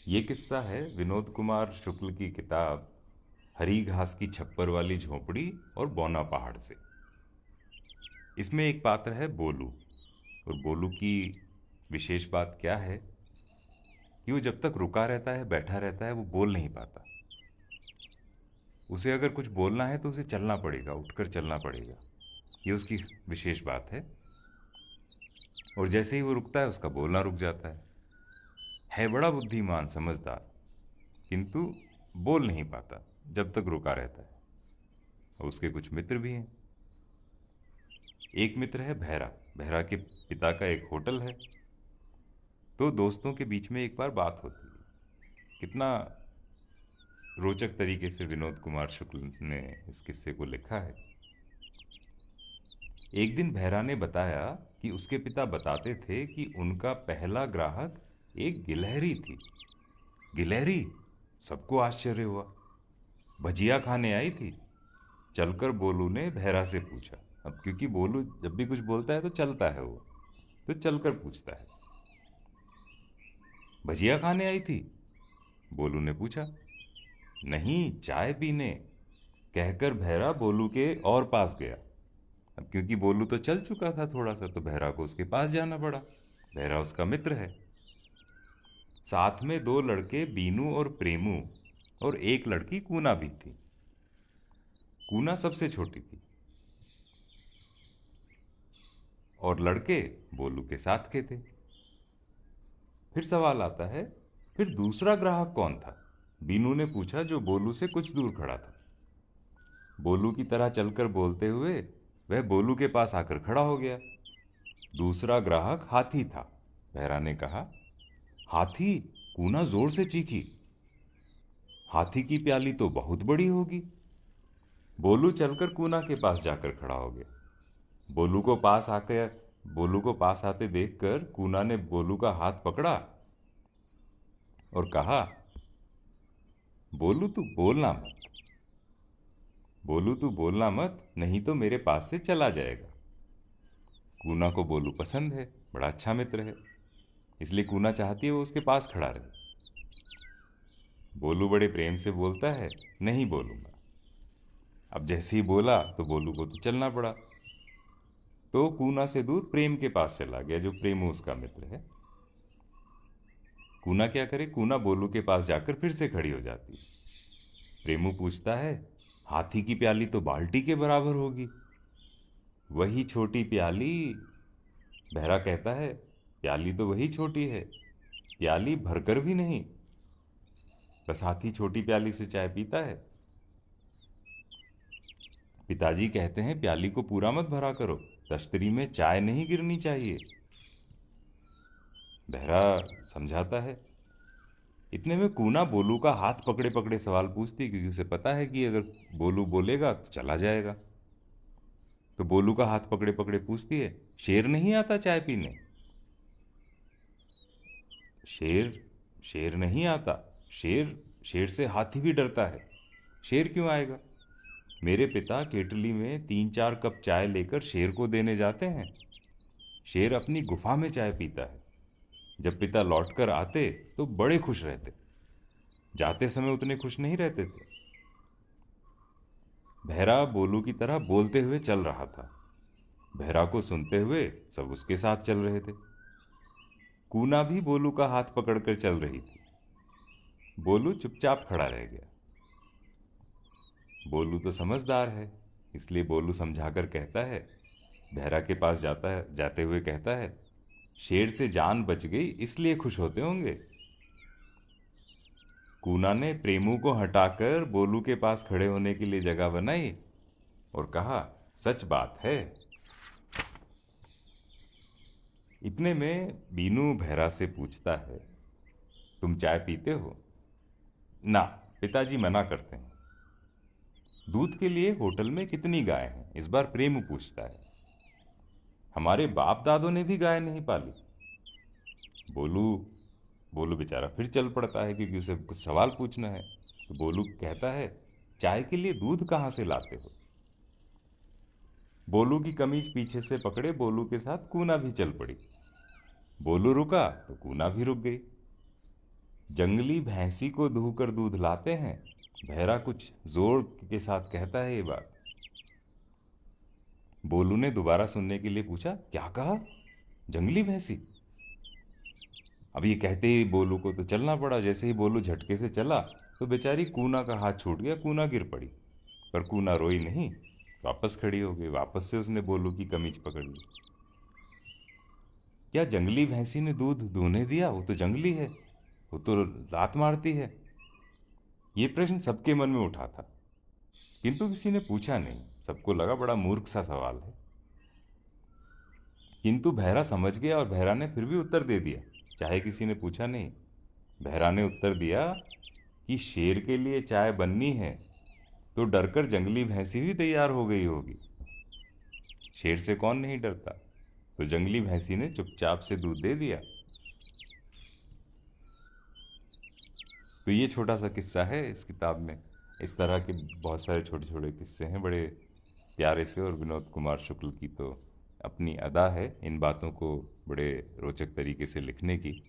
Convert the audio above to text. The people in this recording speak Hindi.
ये किस्सा है विनोद कुमार शुक्ल की किताब हरी घास की छप्पर वाली झोपड़ी और बौना पहाड़ से। इसमें एक पात्र है बोलू। और बोलू की विशेष बात क्या है कि वो जब तक रुका रहता है, बैठा रहता है, वो बोल नहीं पाता। उसे अगर कुछ बोलना है तो उसे चलना पड़ेगा, उठकर चलना पड़ेगा। ये उसकी विशेष बात है। और जैसे ही वो रुकता है उसका बोलना रुक जाता है बड़ा बुद्धिमान, समझदार, किंतु बोल नहीं पाता जब तक रुका रहता है। और उसके कुछ मित्र भी हैं। एक मित्र है भैरा। भैरा के पिता का एक होटल है। तो दोस्तों के बीच में एक बार बात होती है। कितना रोचक तरीके से विनोद कुमार शुक्ल ने इस किस्से को लिखा है। एक दिन भैरा ने बताया कि उसके पिता बताते थे कि उनका पहला ग्राहक एक गिलहरी थी। गिलहरी? सबको आश्चर्य हुआ। भजिया खाने आई थी। चलकर बोलू ने भैरा से पूछा। अब क्योंकि बोलू जब भी कुछ बोलता है तो चलता है वो, तो चलकर पूछता है, भजिया खाने आई थी? बोलू ने पूछा। नहीं, चाय पीने, कहकर भैरा बोलू के और पास गया। अब क्योंकि बोलू तो चल चुका था थोड़ा सा, तो भैरा को उसके पास जाना पड़ा। भैरा उसका मित्र है। साथ में दो लड़के बीनू और प्रेमू और एक लड़की कूना भी थी। कूना सबसे छोटी थी। और लड़के बोलू के साथ के थे। फिर सवाल आता है, फिर दूसरा ग्राहक कौन था? बीनू ने पूछा, जो बोलू से कुछ दूर खड़ा था। बोलू की तरह चलकर बोलते हुए वह बोलू के पास आकर खड़ा हो गया। दूसरा ग्राहक हाथी था। बहरा ने कहा। हाथी? कूना जोर से चीखी। हाथी की प्याली तो बहुत बड़ी होगी। बोलू चलकर कूना के पास जाकर खड़ा हो गया। बोलू को पास आकर बोलू को पास आते देखकर कूना ने बोलू का हाथ पकड़ा और कहा, बोलू तू बोलना मत। बोलू तू बोलना मत, नहीं तो मेरे पास से चला जाएगा। कूना को बोलू पसंद है, बड़ा अच्छा मित्र है, इसलिए कूना चाहती है वो उसके पास खड़ा रहे। बोलू बड़े प्रेम से बोलता है, नहीं बोलूंगा। अब जैसे ही बोला तो बोलू को तो चलना पड़ा। तो कूना से दूर प्रेम के पास चला गया, जो प्रेमू उसका मित्र है। कूना क्या करे, कूना बोलू के पास जाकर फिर से खड़ी हो जाती है। प्रेमू पूछता है, हाथी की प्याली तो बाल्टी के बराबर होगी। वही छोटी प्याली। बहरा कहता है, प्याली तो वही छोटी है, प्याली भरकर भी नहीं। बस हाथी छोटी प्याली से चाय पीता है। पिताजी कहते हैं, प्याली को पूरा मत भरा करो, तश्तरी में चाय नहीं गिरनी चाहिए। बहरा समझाता है। इतने में कूना बोलू का हाथ पकड़े पकड़े सवाल पूछती, क्योंकि उसे पता है कि अगर बोलू बोलेगा तो चला जाएगा। तो बोलू का हाथ पकड़े पकड़े पूछती है, शेर नहीं आता चाय पीने? शेर? शेर नहीं आता। शेर? शेर से हाथी भी डरता है। शेर क्यों आएगा? मेरे पिता केटली में 3-4 कप चाय लेकर शेर को देने जाते हैं। शेर अपनी गुफा में चाय पीता है। जब पिता लौटकर आते तो बड़े खुश रहते, जाते समय उतने खुश नहीं रहते थे। बहरा बोलू की तरह बोलते हुए चल रहा था। बहरा को सुनते हुए सब उसके साथ चल रहे थे। कूना भी बोलू का हाथ पकड़कर चल रही थी। बोलू चुपचाप खड़ा रह गया। बोलू तो समझदार है, इसलिए बोलू समझाकर कहता है, बहरा के पास जाता है, जाते हुए कहता है, शेर से जान बच गई इसलिए खुश होते होंगे। कूना ने प्रेमू को हटाकर बोलू के पास खड़े होने के लिए जगह बनाई और कहा, सच बात है। इतने में बीनू बहरा से पूछता है, तुम चाय पीते हो? ना, पिताजी मना करते हैं। दूध के लिए होटल में कितनी गाय हैं? इस बार प्रेमू पूछता है। हमारे बाप दादों ने भी गाय नहीं पाली। बोलू बोलू बेचारा फिर चल पड़ता है, क्योंकि उसे कुछ सवाल पूछना है। तो बोलू कहता है, चाय के लिए दूध कहाँ से लाते हो? बोलू की कमीज पीछे से पकड़े बोलू के साथ कूना भी चल पड़ी। बोलू रुका तो कूना भी रुक गई। जंगली भैंसी को दूहकर दूध लाते हैं। बहरा कुछ जोर के साथ कहता है ये बात। बोलू ने दोबारा सुनने के लिए पूछा, क्या कहा? जंगली भैंसी? अब ये कहते ही बोलू को तो चलना पड़ा। जैसे ही बोलू झटके से चला तो बेचारी कूना का हाथ छूट गया, कूना गिर पड़ी। पर कूना रोई नहीं, वापस खड़ी हो गई। वापस से उसने बोलू की कमीज पकड़ ली। क्या जंगली भैंसी ने दूध दूहने दिया? वो तो जंगली है, वो तो लात मारती है। ये प्रश्न सबके मन में उठा था, किंतु किसी ने पूछा नहीं। सबको लगा बड़ा मूर्ख सा सवाल है। किंतु बहरा समझ गया और बहरा ने फिर भी उत्तर दे दिया, चाहे किसी ने पूछा नहीं। बहरा ने उत्तर दिया कि शेर के लिए चाय बननी है तो डरकर जंगली भैंसी भी तैयार हो गई होगी। शेर से कौन नहीं डरता? तो जंगली भैंसी ने चुपचाप से दूध दे दिया। तो ये छोटा सा किस्सा है इस किताब में। इस तरह के बहुत सारे छोटे छोटे किस्से हैं, बड़े प्यारे से। और विनोद कुमार शुक्ल की तो अपनी अदा है इन बातों को बड़े रोचक तरीके से लिखने की।